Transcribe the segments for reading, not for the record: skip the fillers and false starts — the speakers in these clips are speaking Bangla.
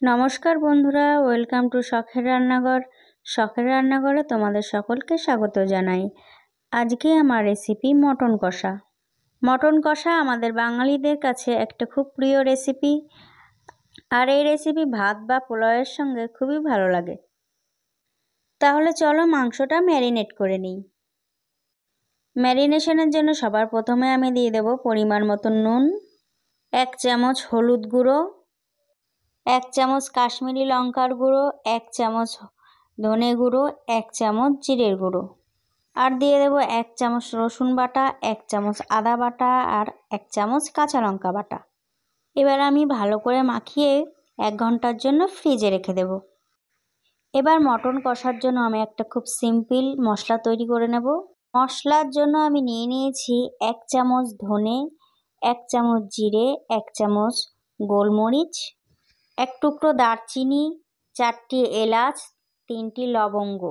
নমস্কার বন্ধুরা, ওয়েলকাম টু শখের রান্নাঘর। শখের রান্নাঘরে তোমাদের সকলকে স্বাগত জানাই। আজকে আমার রেসিপি মটন কষা। মটন কষা আমাদের বাঙালিদের কাছে একটা খুব প্রিয় রেসিপি, আর এই রেসিপি ভাত বা পোলাওয়ের সঙ্গে খুবই ভালো লাগে। তাহলে চলো মাংসটা ম্যারিনেট করে নিই। ম্যারিনেশনের জন্য সবার প্রথমে আমি দিয়ে দেব পরিমাণ মতো নুন, 1 চামচ হলুদ গুঁড়ো, 1 চামচ কাশ্মীরি লঙ্কার গুঁড়ো, 1 চামচ ধনে গুঁড়ো, 1 চামচ জিরের গুঁড়ো, আর দিয়ে দেবো 1 চামচ রসুন বাটা, 1 চামচ আদা বাটা আর 1 চামচ কাঁচা লঙ্কা বাটা। এবার আমি ভালো করে মাখিয়ে 1 ঘন্টার জন্য ফ্রিজে রেখে দেব। এবার মটন কষার জন্য আমি একটা খুব সিম্পল মশলা তৈরি করে নেব। মশলার জন্য আমি নিয়েছি 1 চামচ ধনে, 1 চামচ জিরে, 1 চামচ গোলমরিচ, 1 টুকরো দারচিনি, 4টি এলাচ, 3টি লবঙ্গ,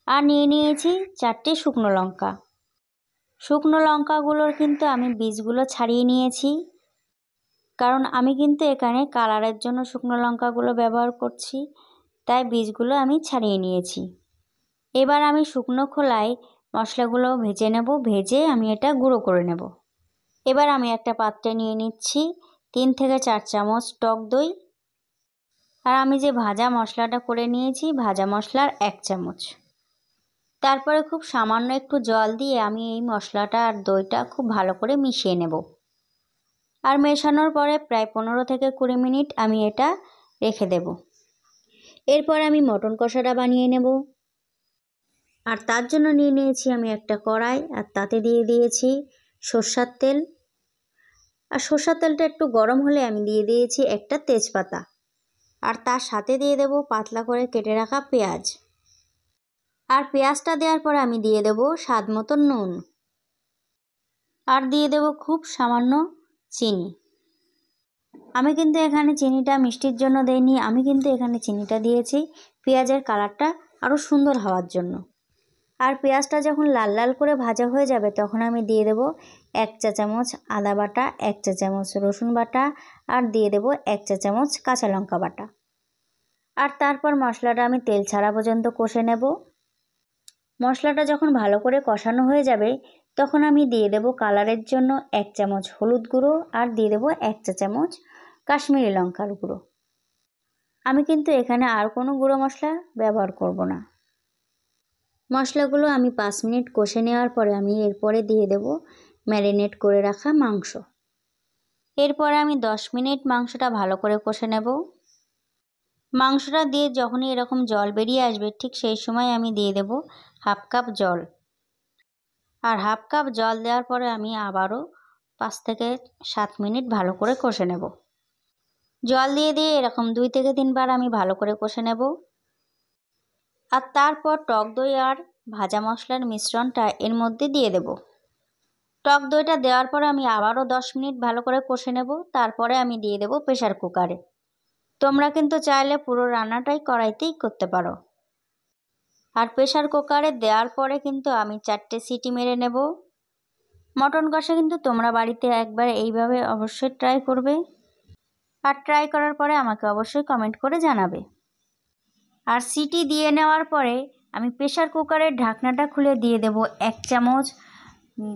আর নিয়েছি 4টি শুকনো লঙ্কা। শুকনো লঙ্কাগুলোর কিন্তু আমি বীজগুলো ছাড়িয়ে নিয়েছি, কারণ আমি কিন্তু এখানে কালারের জন্য শুকনো লঙ্কাগুলো ব্যবহার করছি, তাই বীজগুলো আমি ছাড়িয়ে নিয়েছি। এবার আমি শুকনো খোলায় মশলাগুলো ভেজে নেব, ভেজে আমি এটা গুঁড়ো করে নেব। এবার আমি একটা পাত্রে নিয়ে নিচ্ছি 3 থেকে 4 চামচ টক দই, আর আমি যে ভাজা মশলাটা করে নিয়েছি ভাজা মশলার 1 চামচ। তারপরে খুব সামান্য একটু জল দিয়ে আমি এই মশলাটা আর দইটা খুব ভালো করে মিশিয়ে নেব। আর মেশানোর পরে প্রায় 15 থেকে 20 মিনিট আমি এটা রেখে দেব। এরপর আমি মটন কষাটা বানিয়ে নেব। আর তার জন্য নিয়েছি আমি একটা কড়াই, আর তাতে দিয়ে দিয়েছি সরষের তেল। আর সরষের তেলটা একটু গরম হলে আমি দিয়ে দিয়েছি একটা তেজপাতা, আর তার সাথে দিয়ে দেব পাতলা করে কেটে রাখা পেঁয়াজ। আর পেঁয়াজটা দেওয়ার পর আমি দিয়ে দেব স্বাদ মতো নুন, আর দিয়ে দেব খুব সামান্য চিনি। আমি কিন্তু এখানে চিনিটা মিষ্টির জন্য দেইনি, আমি কিন্তু এখানে চিনিটা দিয়েছি পেঁয়াজের কালারটা আরও সুন্দর হওয়ার জন্য। আর পেঁয়াজটা যখন লাল লাল করে ভাজা হয়ে যাবে তখন আমি দিয়ে দেব 1 চা চামচ আদা বাটা, 1 চা চামচ রসুন বাটা, আর দিয়ে দেব 1 চা চামচ কাঁচা লঙ্কা বাটা। আর তারপর মশলাটা আমি তেল ছাড়া পর্যন্ত কষে নেব। মশলাটা যখন ভালো করে কষানো হয়ে যাবে তখন আমি দিয়ে দেব কালারের জন্য 1 চামচ হলুদ গুঁড়ো, আর দিয়ে দেব 1 চা চামচ কাশ্মীরি লঙ্কার গুঁড়ো। আমি কিন্তু এখানে আর কোনো গুঁড়ো মশলা ব্যবহার করব না। মশলাগুলো আমি 5 মিনিট কষে নেওয়ার পরে আমি এরপরে দিয়ে দেব ম্যারিনেট করে রাখা মাংস। এরপরে আমি 10 মিনিট মাংসটা ভালো করে কষে নেব। মাংসটা দিয়ে যখনই এরকম জল বেরিয়ে আসবে ঠিক সেই সময় আমি দিয়ে দেব 1/2 কাপ জল। আর 1/2 কাপ জল দেওয়ার পরে আমি আবারও 5 থেকে 7 মিনিট ভালো করে কষে নেব। জল দিয়ে এরকম 2 থেকে 3 বার আমি ভালো করে কষে নেব। আর তারপর টক দই আর ভাজা মশলার মিশ্রণটা এর মধ্যে দিয়ে দেব। টক দইটা দেওয়ার পরে আমি আবারও 10 মিনিট ভালো করে কষে নেব। তারপরে আমি দিয়ে দেব প্রেসার কুকারে। তোমরা কিন্তু চাইলে পুরো রান্নাটাই কড়াইতেই করতে পারো। আর প্রেসার কুকারে দেওয়ার পরে কিন্তু আমি 4টে সিটি মেরে নেব। মটন কষা কিন্তু তোমরা বাড়িতে একবার এইভাবে অবশ্যই ট্রাই করবে, আর ট্রাই করার পরে আমাকে অবশ্যই কমেন্ট করে জানাবে। আর সিটি দিয়ে নেওয়ার পরে আমি প্রেসার কুকারের ঢাকনাটা খুলে দিয়ে দেব 1 চামচ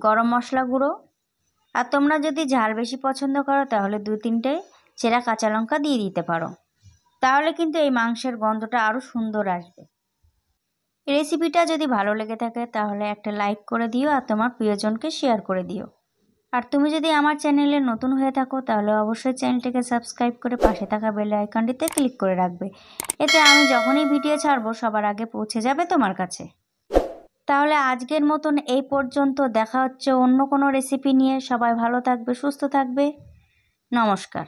গরম মশলা গুঁড়ো। আর তোমরা যদি ঝাল বেশি পছন্দ করো তাহলে 2-3টে চেরা কাঁচা লঙ্কা দিয়ে দিতে পারো, তাহলে কিন্তু এই মাংসের গন্ধটা আরও সুন্দর আসবে। রেসিপিটা যদি ভালো লেগে থাকে তাহলে একটা লাইক করে দিও, আর তোমার প্রিয়জনকে শেয়ার করে দিও। আর তুমি যদি আমার চ্যানেলে নতুন হয়ে থাকো তাহলে অবশ্যই চ্যানেলটিকে সাবস্ক্রাইব করে পাশে থাকা বেল আইকনটিতে ক্লিক করে রাখবে, এতে আমি যখনই ভিডিও ছাড়বো সবার আগে পৌঁছে যাবে তোমার কাছে। তাহলে আজকের মতন এই পর্যন্ত, দেখা হচ্ছে অন্য কোনো রেসিপি নিয়ে। সবাই ভালো থাকবে, সুস্থ থাকবে। নমস্কার।